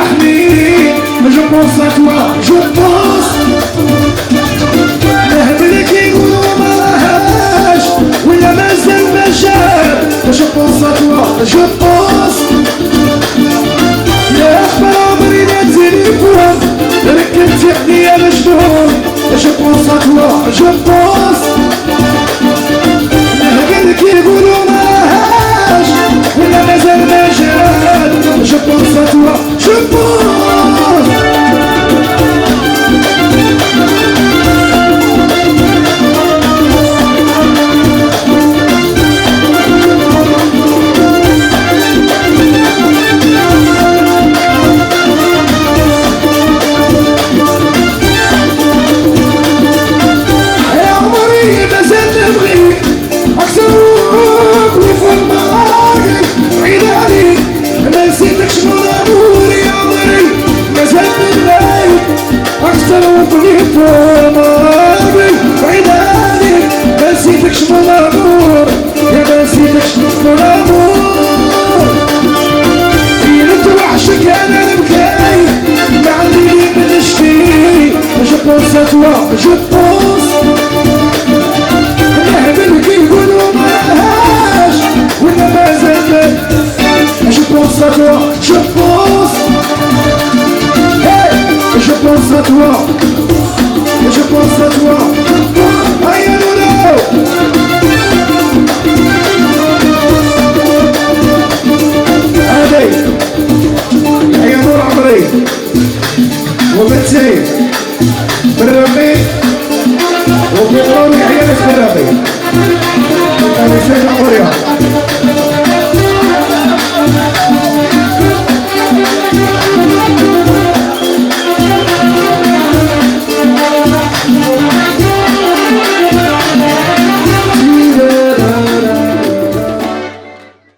حنين. Je pense à toi, je pense. نهبلك يقولوا ما راهاش ولا مازال ما جاب. Je pense à toi, je pense. يا أخبار عمري ما تليفون ركبت عليا مجنون. Je pense à toi, je pense. نهبلك يقولوا ما راهاش ولا مازال ما جاب. Je pense à toi, je pense. بعيد عنك ما نسيتكش من الامور يا ما نسيتكش من الامور. كنت وحشك انا نبكي ما عندي لي من نشكي. جو بونس ا توا جو بونس. نهبلك يقولوا ما راهاش ولا مازال. جو بونس ا توا جو بونس. Je pense à toi, je pense à toi. Aïe Nono. Allez, aïe Nono عمري وبنتي بالربي وبيقولوا لي عيالك بالربي. أنا سيد عمري.